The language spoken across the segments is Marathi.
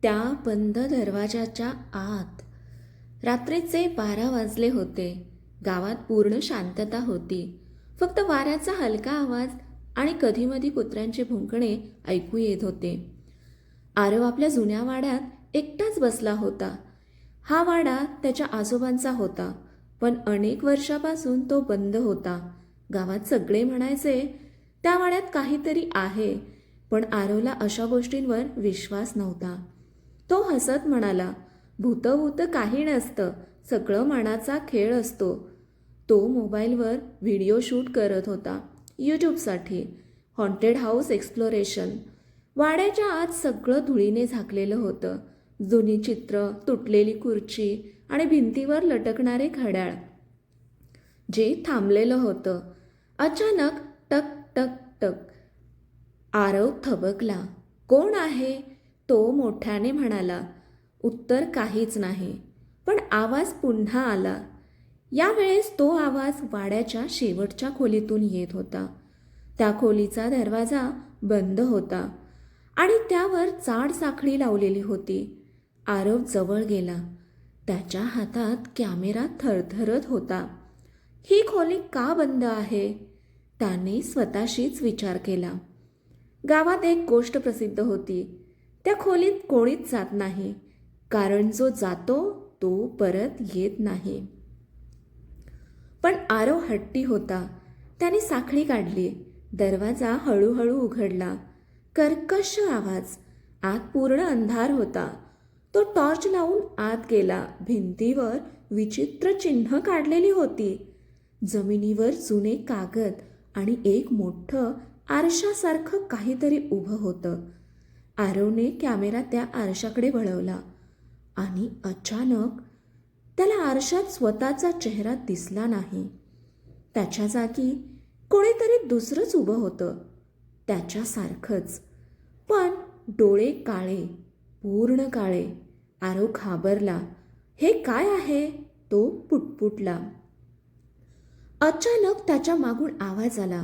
त्या बंद दरवाजाच्या आत रात्रीचे 12 वाजले होते. गावात पूर्ण शांतता होती. फक्त वाऱ्याचा हलका आवाज आणि कधीमधी कुत्र्यांचे भुंकणे ऐकू येत होते. आरव आपल्या जुन्या वाड्यात एकटाच बसला होता. हा वाडा त्याच्या आजोबांचा होता, पण अनेक वर्षापासून तो बंद होता. गावात सगळे म्हणायचे त्या वाड्यात काहीतरी आहे, पण आरवला अशा गोष्टींवर विश्वास नव्हता. तो हसत म्हणाला, भूत काही नसतं, सगळं मनाचा खेळ असतो. तो मोबाईलवर व्हिडिओ शूट करत होता यूट्यूबसाठी. Haunted house exploration. वाड्याच्या आत सगळं धुळीने झाकलेलं होतं. जुनी चित्र, तुटलेली खुर्ची आणि भिंतीवर लटकणारे घड्याळ जे थांबलेलं होतं. अचानक टक टक टक. आरव थबकला. कोण आहे? तो मोठ्याने म्हणाला. उत्तर काहीच नाही, पण आवाज पुन्हा आला. यावेळेस तो आवाज वाड्याच्या शेवटच्या खोलीतून येत होता. त्या खोलीचा दरवाजा बंद होता आणि त्यावर जाड साखळी लावलेली होती. आरव जवळ गेला. त्याच्या हातात कॅमेरा थरथरत होता. ही खोली का बंद आहे? त्याने स्वतःशीच विचार केला. गावात एक गोष्ट प्रसिद्ध होती. त्या खोलीत कोणीच जात नाही, कारण जो जातो तो परत येत नाही. पण आरव हट्टी होता. त्याने साखळी काढली. दरवाजा हळूहळू उघडला. कर्कश आवाज. आत पूर्ण अंधार होता. तो टॉर्च लावून आत गेला. भिंतीवर विचित्र चिन्ह काढलेली होती. जमिनीवर जुने कागद आणि एक मोठं आरशासारखं काहीतरी उभं होतं. आरवने कॅमेरा त्या आरशाकडे वळवला आणि अचानक त्याला आरशात स्वतःचा चेहरा दिसला नाही. त्याच्या जागी कोणीतरी दुसरंच उभं होतं, त्याच्यासारखंच. पण डोळे काळे, पूर्ण काळे. आरव घाबरला. हे काय आहे? तो पुटपुटला. अचानक त्याच्या मागून आवाज आला.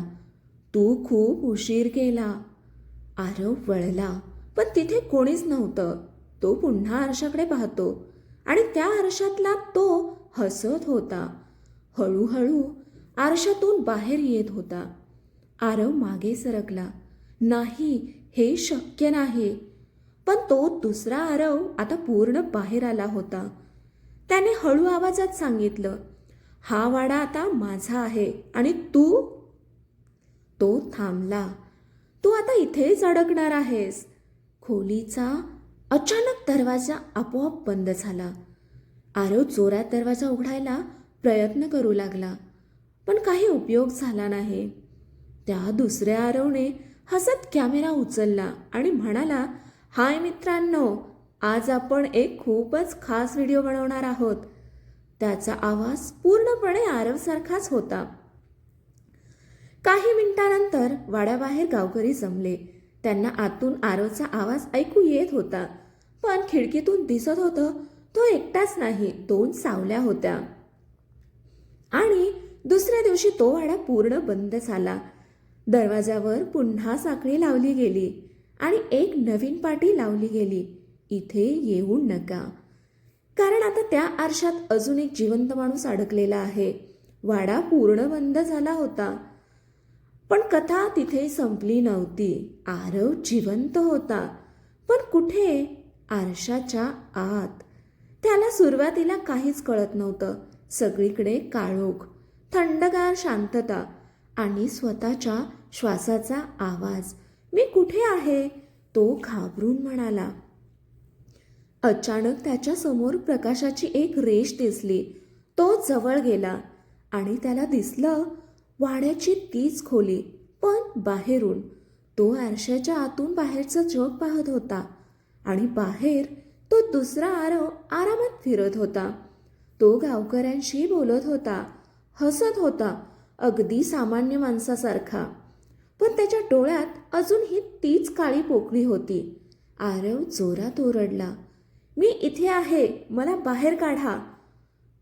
तू खूप उशीर केला. आरव वळला, पण तिथे कोणीच नव्हतं. तो पुन्हा आरशाकडे पाहतो आणि त्या आरशातला तो हसत होता. हळूहळू आरशातून बाहेर येत होता. आरव मागे सरकला. नाही, हे शक्य नाही. पण तो दुसरा आरव आता पूर्ण बाहेर आला होता. त्याने हळू आवाजात सांगितलं, हा वाडा आता माझा आहे आणि तू? तो थांबला. तू आता इथेच अडकणार आहेस. खोलीचा अचानक दरवाजा आपोआप बंद झाला. आरव जोरात दरवाजा उघडायला प्रयत्न करू लागला, पण काही उपयोग झाला नाही. त्या दुसऱ्या आरवने हसत कॅमेरा उचलला आणि म्हणाला, हाय मित्रांनो, आज आपण एक खूपच खास व्हिडिओ बनवणार आहोत. त्याचा आवाज पूर्णपणे आरवसारखाच होता. काही मिनिटांनंतर वाड्याबाहेर गावकरी जमले. त्यांना आतून आरवचा आवाज ऐकू येत होता, पण खिडकीतून दिसत होतं तो एकटाच नाही, 2 सावल्या होत्या. आणि दुसऱ्या दिवशी तो वाडा पूर्ण बंद झाला. दरवाजावर पुन्हा साखळी लावली गेली आणि एक नवीन पाटी लावली गेली, इथे येऊ नका. कारण आता त्या आरशात अजून एक जिवंत माणूस अडकलेला आहे. वाडा पूर्ण बंद झाला होता, पण कथा तिथे संपली नव्हती. आरव जिवंत होता, पण कुठे? आरशाच्या आत. त्याला सुरुवातीला काहीच कळत नव्हतं. सगळीकडे काळोख, थंडगार शांतता आणि स्वतःच्या श्वासाचा आवाज. मी कुठे आहे? तो घाबरून म्हणाला. अचानक त्याच्या समोर प्रकाशाची एक रेष दिसली. तो जवळ गेला आणि त्याला दिसलं वाड्याची तीच खोली, पण बाहेरून. तो आरशाच्या आतून बाहेरचं जग पाहत होता आणि बाहेर तो दुसरा आरव आरामात फिरत होता. तो गावकऱ्यांशी बोलत होता, हसत होता, अगदी सामान्य माणसासारखा. पण त्याच्या डोळ्यात अजूनही तीच काळी पोकळी होती. आरव जोरात ओरडला, मी इथे आहे, मला बाहेर काढा.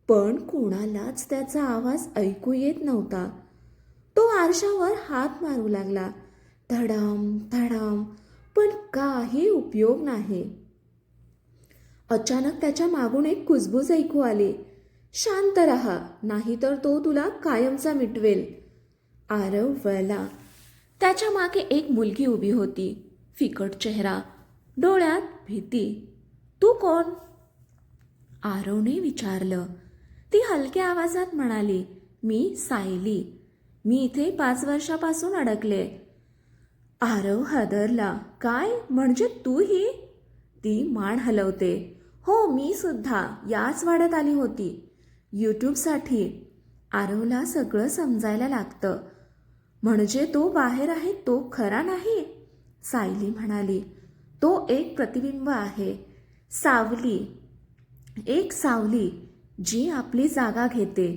पण कोणालाच त्याचा आवाज ऐकू येत नव्हता. तो आरशावर हात मारू लागला, धडाम धडाम, पण काही उपयोग नाही. अचानक त्याच्या मागून एक कुजबूज ऐकू आली. शांत रहा, नाहीतर तो तुला कायमचा मिटवेल. आरव वळला. त्याच्या मागे एक मुलगी उभी होती. फिकट चेहरा, डोळ्यात भीती. तू कोण? आरवने विचारलं. ती हलक्या आवाजात म्हणाली, मी सायली. मी इथे 5 वर्षापासून अडकले. आरव हादरला. काय म्हणजे तूही? ती मान हलवते. हो, मी सुद्धा याच वाड्यात आली होती यूट्यूबसाठी. आरवला सगळं समजायला लागतं. म्हणजे तो बाहेर आहे तो खरा नाही? सायली म्हणाली. तो एक प्रतिबिंब आहे. सावली, एक सावली जी आपली जागा घेते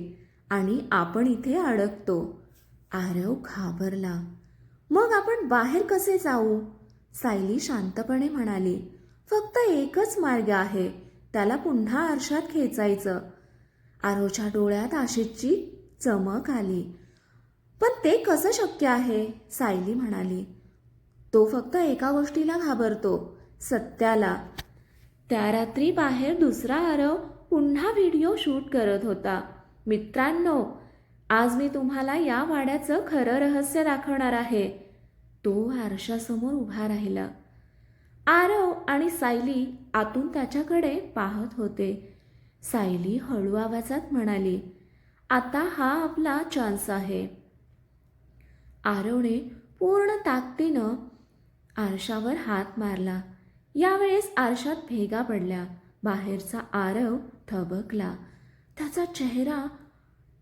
आणि आपण इथे अडकतो. आरव घाबरला. मग आपण बाहेर कसे जाऊ? सायली शांतपणे म्हणाली. फक्त एकच मार्ग आहे, त्याला पुन्हा आरशात खेचायचं. आरवच्या डोळ्यात आशेची चमक आली. पण ते कसं शक्य आहे? सायली म्हणाली. तो फक्त एका गोष्टीला घाबरतो, सत्याला. त्या रात्री बाहेर दुसरा आरव पुन्हा व्हिडिओ शूट करत होता. मित्रांनो, आज मी तुम्हाला या वाड्याचं खरं रहस्य दाखवणार आहे. तो आरशासमोर उभा राहिला. आरव आणि सायली आतून त्याच्याकडे पाहत होते. सायली हळू आवाजात म्हणाली, आता हा आपला चान्स आहे. आरवने पूर्ण ताकदीनं आरशावर हात मारला. यावेळेस आरशात भेगा पडल्या. बाहेरचा आरव थबकला. त्याचा चेहरा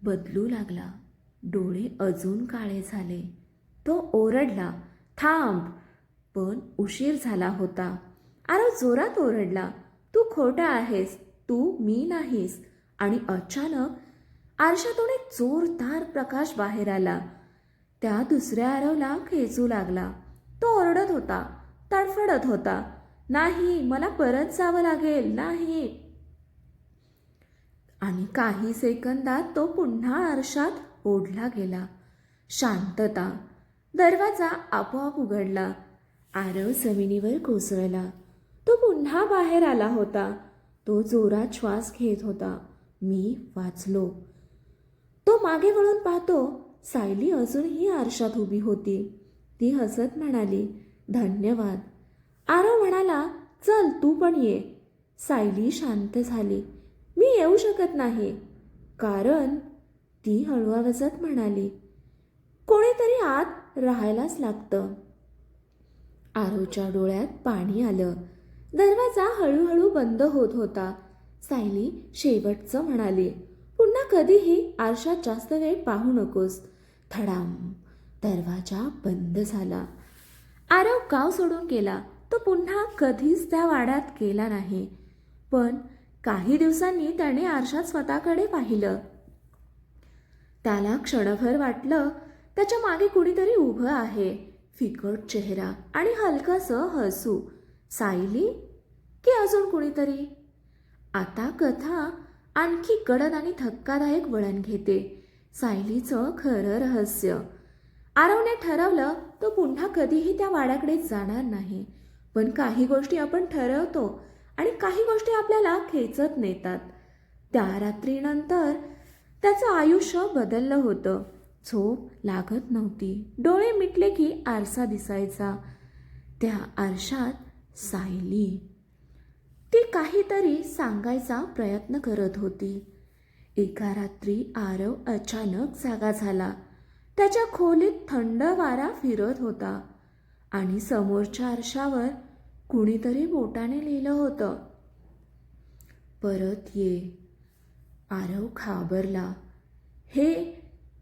बदलू लागला. डोळे अजून काळे झाले. तो ओरडला, थांब. पण उशीर झाला होता. आरव जोरात ओरडला, तू खोटा आहेस, तू मी नाहीस. आणि अचानक आरशातून एक जोरदार प्रकाश बाहेर आला. त्या दुसऱ्या आरवला खेचू लागला. तो ओरडत होता, तडफडत होता, नाही, मला परत जावं लागेल, नाही. आणि काही सेकंदात तो पुन्हा आरशात ओढला गेला. शांतता. दरवाजा आपोआप उघडला. आरव जमिनीवर कोसळला. तो पुन्हा बाहेर आला होता. तो जोरात श्वास घेत होता. मी वाचलो. तो मागे वळून पाहतो. सायली अजूनही आरशात उभी होती. ती हसत म्हणाली, धन्यवाद. आरव म्हणाला, चल तू पण ये. सायली शांत झाली. मी येऊ शकत नाही. कारण? ती हळू आवाजात म्हणाली, कोणीतरी आत राहायलाच लागतं. आरवच्या डोळ्यात पाणी आलं. दरवाजा हळूहळू बंद होत होता. सायली शेवटचं म्हणाली, पुन्हा कधीही आरशात जास्त वेळ पाहू नकोस. धडाम. दरवाजा बंद झाला. आरव गाव सोडून गेला. तो पुन्हा कधीच त्या वाड्यात गेला नाही. पण काही दिवसांनी त्याने आरशात स्वतःकडे पाहिलं. त्याला क्षणभर वाटलं त्याच्या मागे कुणीतरी उभं आहे. फिकट चेहरा आणि हलकंसं हसू. सायली की अजून कुणीतरी? आता कथा आणखी गडद आणि धक्कादायक वळण घेते. सायलीचं खरं रहस्य. आरवने ठरवलं तो पुन्हा कधीही त्या वाड्याकडे जाणार नाही. पण काही गोष्टी आपण ठरवतो आणि काही गोष्टी आपल्याला खेचत नेतात. त्या रात्रीनंतर त्याचं आयुष्य बदललं होतं. झोप लागत नव्हती. डोळे मिटले की आरसा दिसायचा. त्या आरशात सायली. ती काहीतरी सांगायचा प्रयत्न करत होती. एका रात्री आरव अचानक जागा झाला. त्याच्या खोलीत थंड वारा फिरत होता आणि समोरच्या आरशावर कुणीतरी बोटाने लिहिलं होतं, परत ये. आरव घाबरला.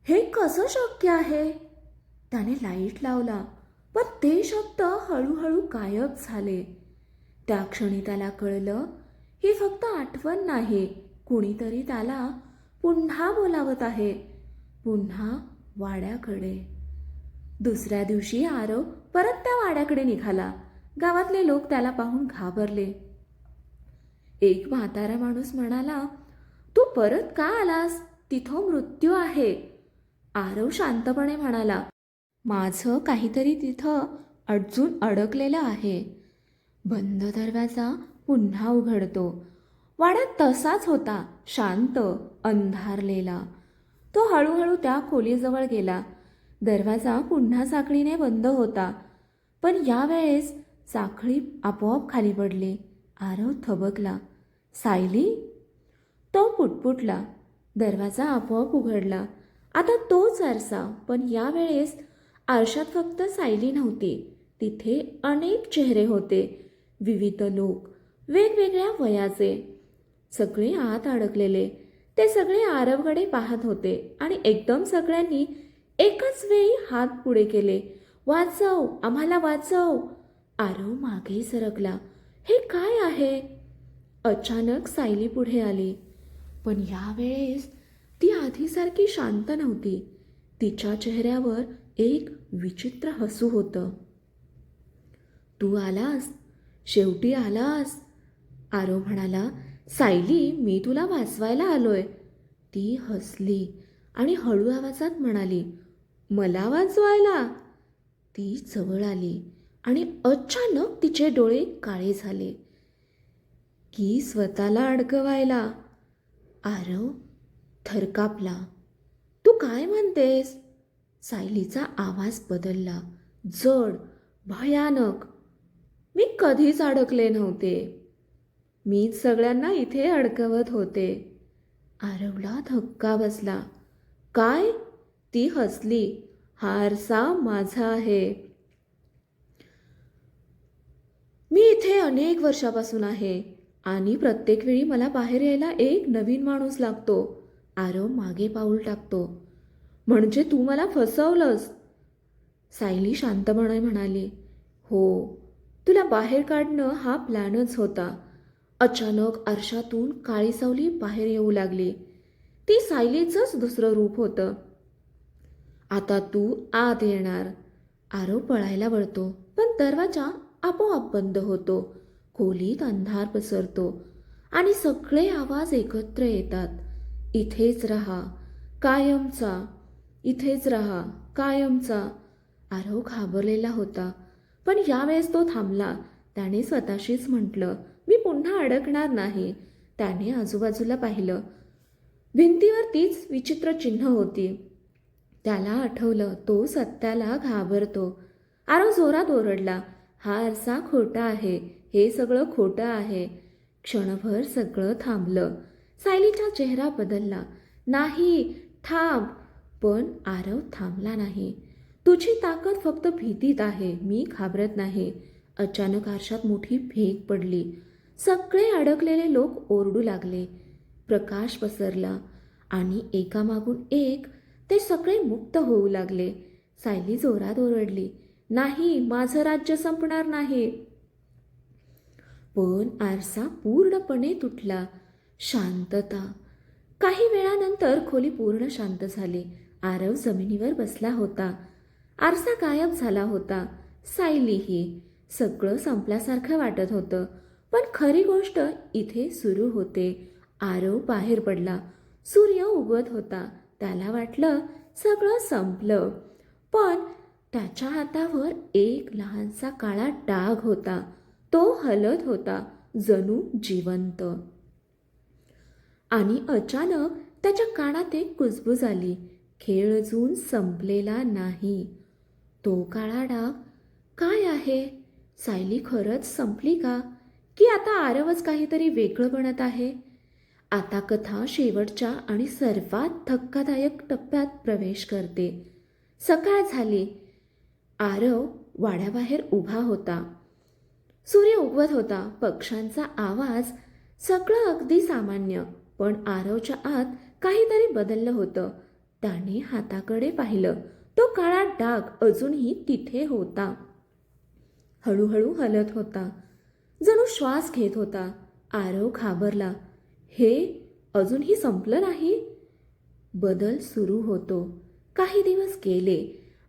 हे कसं शक्य आहे? त्याने लाईट लावला, पण ते शब्द हळूहळू गायब झाले. त्या क्षणी त्याला कळलं, ही फक्त आठवण नाही, कुणीतरी त्याला पुन्हा बोलावत आहे, पुन्हा वाड्याकडे. दुसऱ्या दिवशी आरव परत त्या वाड्याकडे निघाला. गावातले लोक त्याला पाहून घाबरले. एक म्हातारा माणूस म्हणाला, तू परत का आलास? तिथं मृत्यू आहे. आरव शांतपणे म्हणाला, माझं काहीतरी तिथं अडकलेलं आहे. बंद दरवाजा पुन्हा उघडतो वाडा तसाच होता, शांत, अंधारलेला. तो हळूहळू त्या खोलीजवळ गेला. दरवाजा पुन्हा साखळीने बंद होता, पण यावेळेस साखळी आपोआप खाली पडली. आरव थबकला. सायली? तो पुटपुटला. दरवाजा आपोआप उघडला. आता तोच आरसा, पण यावेळेस आरशात फक्त सायली नव्हती. तिथे अनेक चेहरे होते, विविध लोक, वेगवेगळ्या वयाचे, सगळे आत अडकलेले. ते सगळे आरवकडे पाहत होते आणि एकदम सगळ्यांनी एकाच वेळी हात पुढे केले. वाचव, आम्हाला वाचव. आरव मागे सरकला. हे काय आहे? अचानक सायली पुढे आली, पण यावेळेस ती आधीसारखी शांत नव्हती. तिच्या चेहऱ्यावर एक विचित्र हसू होतं. तू आलास, शेवटी आलास, आरव म्हणाला. सायली, मी तुला वाचवायला आलोय. ती हसली आणि हळू आवाजात म्हणाली, मला वाचवायला? ती जवळ आली आणि अचानक तिचे डोळे काळे झाले. की स्वतःला अडकवायला? आरव थरकापला. तू काय म्हणतेस? सायलीचा आवाज बदलला, जड, भयानक. मी कधीच अडकले नव्हते. मीच सगळ्यांना इथे अडकवत होते. आरवला धक्का बसला. काय? ती हसली. हा आरसा माझा आहे. मी इथे अनेक वर्षापासून आहे आणि प्रत्येक वेळी मला बाहेर यायला एक नवीन माणूस लागतो. आरव मागे पाऊल टाकतो. म्हणजे तू मला फसवलंस? सायली शांतपणे म्हणाली. हो, तुला बाहेर काढणं हा प्लॅनच होता. अचानक आरशातून काळी सावली बाहेर येऊ लागली. ती सायलीचंच दुसरं रूप होतं. आता तू आत येणार. आरव पळायला वळतो, पण दरवाजा आपोआप बंद होतो. खोलीत अंधार पसरतो आणि सगळे आवाज एकत्र येतात. इथेच राहा, कायमचा. इथेच राहा, कायमचा. आरव घाबरलेला होता, पण यावेळेस तो थांबला. त्याने स्वतःशीच म्हटलं, मी पुन्हा अडकणार नाही. त्याने आजूबाजूला पाहिलं. भिंतीवर तीच विचित्र चिन्ह होती. त्याला आठवलं, तो सत्याला घाबरतो. आरव जोरात ओरडला, हा आरसा खोटा आहे. हे सगळं खोटं आहे. क्षणभर सगळं थांबलं. सायलीचा चेहरा बदलला. नाही, थांब. पण आरव थांबला नाही. तुझी ताकद फक्त भीतीत आहे. मी घाबरत नाही. अचानक आरशात मोठी भेग पडली. सगळे अडकलेले लोक ओरडू लागले. प्रकाश पसरला आणि एकामागून एक ते सगळे मुक्त होऊ लागले. सायली जोरात ओरडली, नाही, माझं राज्य संपणार नाही. पण आरसा पूर्णपणे तुटला. शांतता. काही वेळानंतर खोली पूर्ण शांत झाली. आरव जमिनीवर बसला होता. आरसा गायब झाला होता. सायलीही. सगळं संपल्यासारखं वाटत होतं, पण खरी गोष्ट इथे सुरू होते. आरव बाहेर पडला. सूर्य उगवत होता. त्याला वाटलं सगळं संपलं, पण त्याच्या हातावर एक लहानसा काळा डाग होता. तो हलत होता, जणू जिवंत. आणि अचानक त्याच्या कानात एक कुजबूज आली. खेळ अजून संपलेला नाही. तो काळा डाग काय आहे? सायली खरंच संपली का? की आता आरवच काहीतरी वेगळं बनत आहे? आता कथा शेवटच्या आणि सर्वात धक्कादायक टप्प्यात प्रवेश करते. सकाळ झाली. आरव वाड्याबाहेर उभा होता. सूर्य उगवत होता. पक्ष्यांचा आवाज, सगळं अगदी सामान्य. पण आरवच्या आत काहीतरी बदललं होतं. त्याने हाताकडे पाहिलं. तो काळा डाग अजूनही तिथे होता. हळूहळू हलत होता, जणू श्वास घेत होता. आरव घाबरला. हे अजूनही संपलं नाही. बदल सुरू होतो. काही दिवस गेले.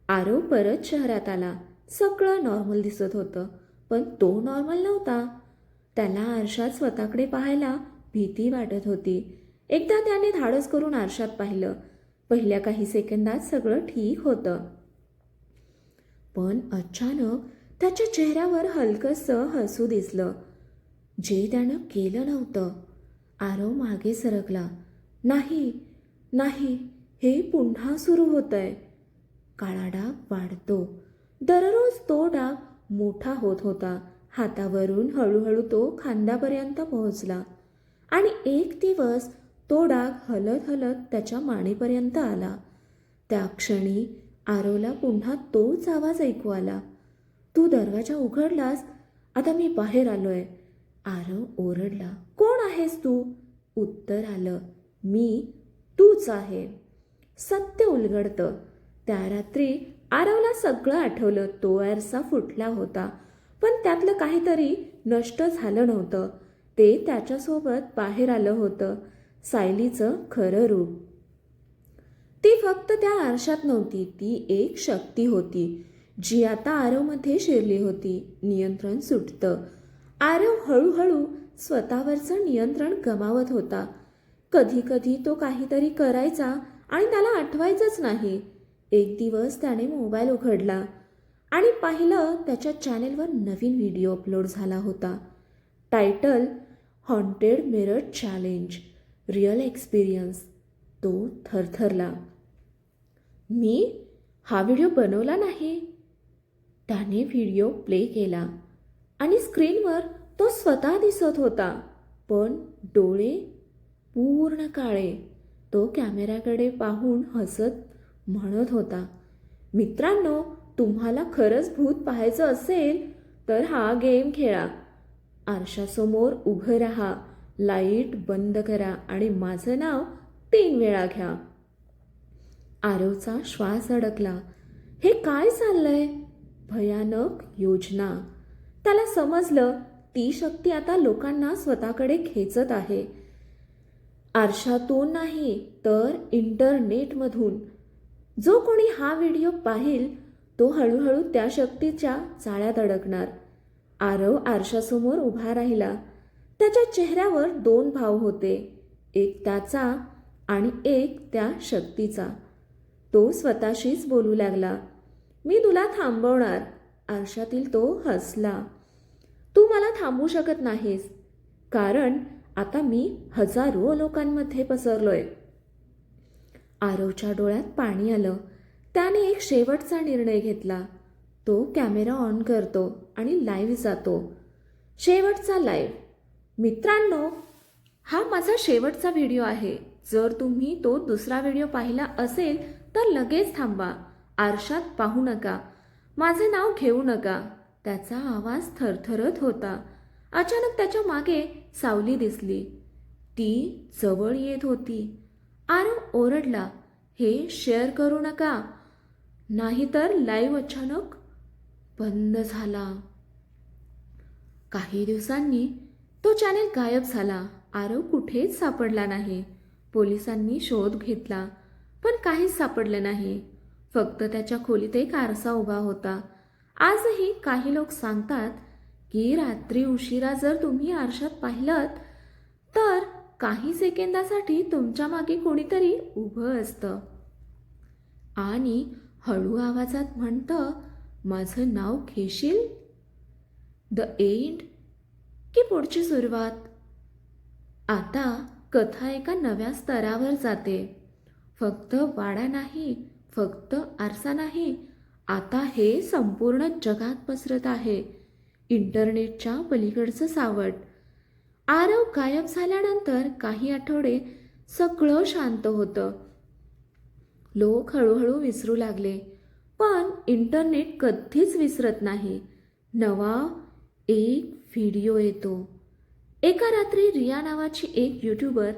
आरव परत शहरात आला. सगळं नॉर्मल दिसत होतं, पण तो नॉर्मल नव्हता. त्याला आरशात स्वतःकडे पाहायला भीती वाटत होती. एकदा त्याने धाडस करून आरशात पाहिलं. पहिल्या काही सेकंदात सगळं ठीक होतं, पण अचानक त्याच्या चेहऱ्यावर हलकंसं हसू दिसलं, जे त्यानं केलं नव्हतं. आरव मागे सरकला. नाही नाही, हे पुन्हा सुरू होतंय. काळा डाग वाढतो. दररोज तो डाग मोठा होत होता. हातावरून हळूहळू तो खांद्यापर्यंत पोहोचला आणि एक दिवस तो डाग हलत हलत त्याच्या मानेपर्यंत आला. त्या क्षणी आरवला पुन्हा तोच आवाज ऐकू आला. तू दरवाजा उघडलास, आता मी बाहेर आलोय. आरव ओरडला. कोण आहेस तू? उत्तर आलं, मी तूच आहे. सत्य उलगडतं. त्या रात्री आरवला सगळं आठवलं. तो आरसा फुटला होता, पण त्यातलं काहीतरी नष्ट झालं नव्हतं. ते त्याच्यासोबत बाहेर आलं होतं. सायलीचं खरं रूप. ती फक्त त्या आरशात नव्हती, ती एक शक्ती होती जी आता आरवमध्ये शिरली होती. नियंत्रण सुटतं. आरव हळूहळू स्वतःवरचं नियंत्रण गमावत होता. कधी कधी तो काहीतरी करायचा आणि त्याला आठवायचंच नाही. एक दिवस त्याने मोबाईल उघडला आणि पाहिलं त्याच्या चॅनेलवर नवीन व्हिडिओ अपलोड झाला होता. Title, haunted mirror challenge, real experience. तो थरथरला. मी हा व्हिडिओ बनवला नाही. त्याने व्हिडिओ प्ले केला आणि स्क्रीनवर तो स्वतः दिसत होता, पण डोळे पूर्ण काळे. तो कॅमेऱ्याकडे पाहून हसत म्हणत होता, मित्रांनो, तुम्हाला खरंच भूत पाहायचं असेल तर हा गेम खेळा. आरशासमोर उभं राहा, लाईट बंद करा आणि माझं नाव 3 वेळा घ्या. आरवचा श्वास अडकला. हे काय चाललंय? भयानक योजना. त्याला समजलं, ती शक्ती आता लोकांना स्वतःकडे खेचत आहे. आरशातून नाही तर इंटरनेटमधून. जो कोणी हा व्हिडिओ पाहिल तो हळूहळू त्या शक्तीच्या जाळ्यात अडकणार. आरव आरशासमोर उभा राहिला. त्याच्या चेहऱ्यावर 2 भाव होते, एक त्याचा आणि एक त्या शक्तीचा. तो स्वतःशीच बोलू लागला, मी तुला थांबवणार. आरशातील तो हसला. तू मला थांबवू शकत नाहीस, कारण आता मी हजारो लोकांमध्ये पसरलोय. आरवच्या डोळ्यात पाणी आलं. त्याने एक शेवटचा निर्णय घेतला. तो कॅमेरा ऑन करतो आणि लाईव्ह जातो. शेवटचा लाईव्ह. मित्रांनो, हा माझा शेवटचा व्हिडिओ आहे. जर तुम्ही तो दुसरा व्हिडिओ पाहिला असेल तर लगेच थांबा. आरशात पाहू नका, माझे नाव घेऊ नका. त्याचा आवाज थरथरत होता. अचानक त्याच्या मागे सावली दिसली. ती जवळ येत होती. आरव ओरडला, हे शेअर करू नका, नाहीतर लाईव्ह अचानक बंद झाला. काही दिवसांनी तो चॅनेल गायब झाला. आरव कुठेच सापडला नाही. पोलिसांनी शोध घेतला, पण काहीच सापडलं नाही. फक्त त्याच्या खोलीत एक आरसा उभा होता. आजही काही लोक सांगतात की रात्री उशिरा जर तुम्ही आरशात पाहिलं तर काही सेकंदासाठी तुमच्या मागे कोणीतरी उभं असतं आणि हळू आवाजात म्हणतं, माझं नाव घेशील? द एंड की पुढची सुरुवात? आता कथा एका नव्या स्तरावर जाते. फक्त वाडा नाही, फक्त आरसा नाही, आता हे संपूर्ण जगात पसरत आहे. इंटरनेटच्या पलीकडचं सावट. आरव गायब झाल्यानंतर काही आठवडे सगळं शांत होतं. लोक हळूहळू विसरू लागले, पण इंटरनेट कधीच विसरत नाही. नवा एक व्हिडिओ येतो. एका रात्री रिया नावाची एक यूट्यूबर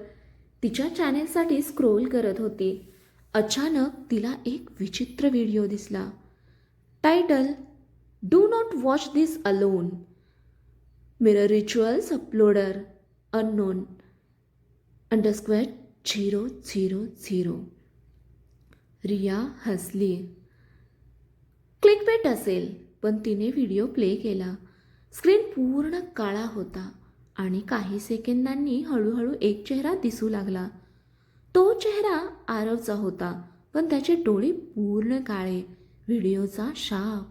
तिच्या चॅनेलसाठी स्क्रोल करत होती. अचानक तिला एक विचित्र व्हिडिओ दिसला. Title, do not watch this alone. Mirror rituals uploader unknown _000. Riya हसली. क्लिकबेट असेल, पण तिने व्हिडिओ प्ले केला. स्क्रीन पूर्ण काळा होता आणि काही सेकंदांनी हळूहळू एक चेहरा दिसू लागला. तो चेहरा आरवचा होता, पण त्याचे डोळे पूर्ण काळे. व्हिडिओचा शाप.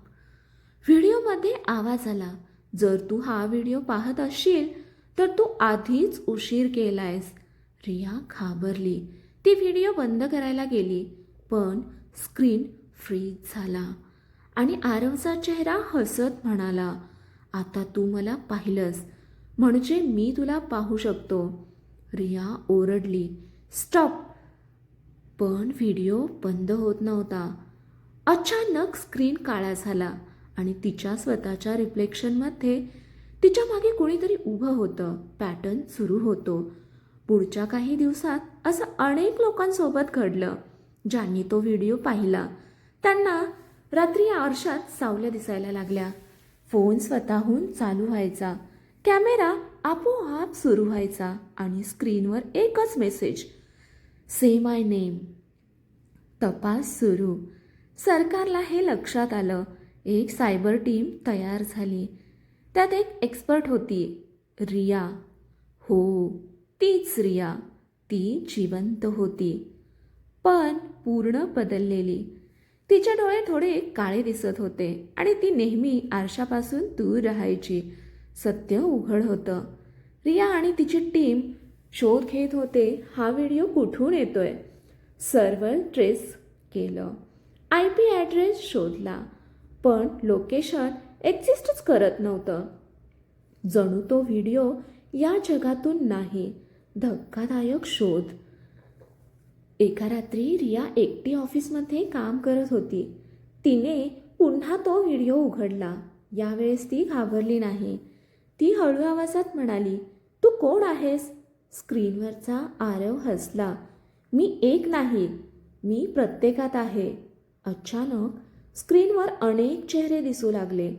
व्हिडिओमध्ये आवाज आला, जर तू हा व्हिडिओ पाहत असशील तर तू आधीच उशीर केलायस. रिया घाबरली. ती व्हिडिओ बंद करायला गेली, पण स्क्रीन फ्रीज झाला आणि आरवचा चेहरा हसत म्हणाला, आता तू मला पाहिलंस म्हणजे मी तुला पाहू शकतो. रिया ओरडली, स्टॉप. पण व्हिडिओ बंद होत नव्हता. अचानक स्क्रीन काळा झाला आणि तिच्या स्वतःच्या रिफ्लेक्शनमध्ये तिच्या मागे कोणीतरी उभं होतं. पॅटर्न सुरू होतो. पुढच्या काही दिवसात असं अनेक लोकांसोबत घडलं. ज्यांनी तो व्हिडिओ पाहिला त्यांना रात्री आरशात सावल्या दिसायला लागल्या. फोन स्वतःहून चालू व्हायचा, कॅमेरा आपोआप सुरू व्हायचा आणि स्क्रीनवर एकच मेसेज, से माय नेम. तपास सुरू. सरकारला हे लक्षात आलं. एक सायबर टीम तयार झाली. त्यात एक एक्सपर्ट होती, रिया. हो, तीच रिया. ती जिवंत होती, पण पूर्ण बदललेली. तिचे डोळे थोडे काळे दिसत होते आणि ती नेहमी आरशापासून दूर राहायची. सत्य उघड होतं. रिया आणि तिची टीम शोध घेत होते हा व्हिडिओ कुठून येतोय. सर्व्हर ट्रेस केलं, IP ॲड्रेस शोधला, पण लोकेशन एक्झिस्टच करत नव्हतं. जणू तो व्हिडिओ या जगातून नाही. धक्कादायक शोध. एका रात्री रिया एकटी ऑफिसमध्ये काम करत होती. तिने पुन्हा तो व्हिडिओ उघडला. यावेळेस ती घाबरली नाही. ती हळू आवाजात म्हणाली, तू कोण आहेस? स्क्रीनवरचा आरव हसला, मी एक नाही, मी प्रत्येकात आहे. अचानक स्क्रीनवर अनेक चेहरे दिसू लागले.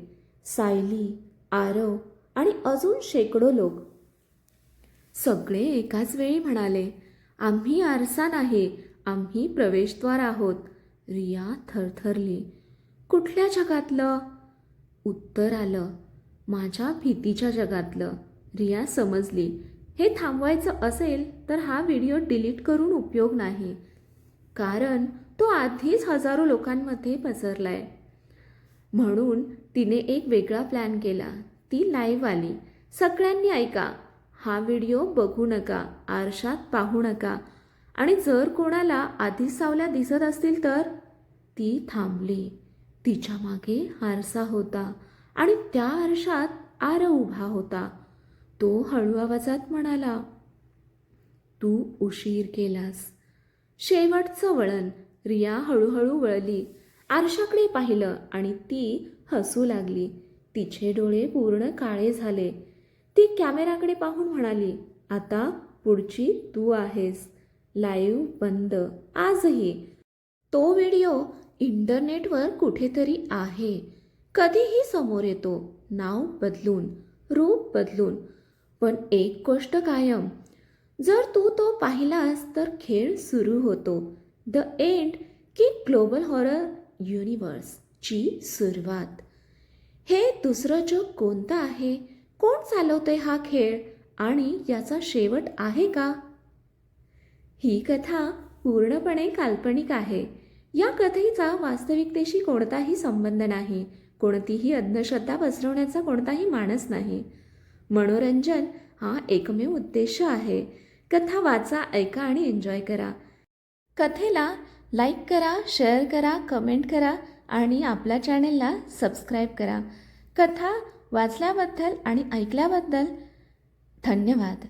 सायली, आरव आणि अजून शेकडो लोक. सगळे एकाच वेळी म्हणाले, आम्ही आरसा नाही, आम्ही प्रवेशद्वार आहोत. रिया थरथरली. कुठल्या जगातलं? उत्तर आलं, माझ्या भीतीच्या जगातलं. रिया समजली, हे थांबवायचं असेल तर हा व्हिडिओ डिलीट करून उपयोग नाही, कारण तो आधीच हजारो लोकांमध्ये पसरलाय. म्हणून तिने एक वेगळा प्लॅन केला. ती लाईव्ह आली. सगळ्यांनी ऐका, हा व्हिडिओ बघू नका, आरशात पाहू नका, आणि जर कोणाला आधीच सावल्या दिसत असतील तर. ती थांबली. तिच्या मागे आरसा होता आणि त्या आरशात आरव उभा होता. तो हळू आवाजात म्हणाला, तू उशीर केलास. शेवटचं वळण. रिया हळूहळू वळली, आरशाकडे पाहिलं आणि ती हसू लागली. तिचे डोळे पूर्ण काळे झाले. ती कॅमेराकडे पाहून म्हणाली, आता पुढची तू आहेस. लाईव्ह बंद. आजही तो व्हिडिओ इंटरनेटवर कुठेतरी आहे. कधीही समोर येतो, नाव बदलून, रूप बदलून, पण एक गोष्ट कायम, जर तू तो पाहिलास तर खेळ सुरू होतो. द एंड की ग्लोबल हॉरर युनिवर्सची सुरुवात. हे दुसरं जग कोणतं आहे? कोण चालवतंय हा खेळ? आणि याचा शेवट आहे का? ही कथा पूर्णपणे काल्पनिक आहे. या कथेचा वास्तविकतेशी कोणताही संबंध नाही. कोणतीही अंधश्रद्धा पसरवण्याचा कोणताही मानस नाही. मनोरंजन हा एकमेव उद्देश आहे. कथा वाचा, ऐका आणि एन्जॉय करा. कथेला लाईक करा, शेअर करा, कमेंट करा आणि आपल्या चॅनेलला सबस्क्राईब करा. कथा वाचल्याबद्दल आणि ऐकल्याबद्दल धन्यवाद.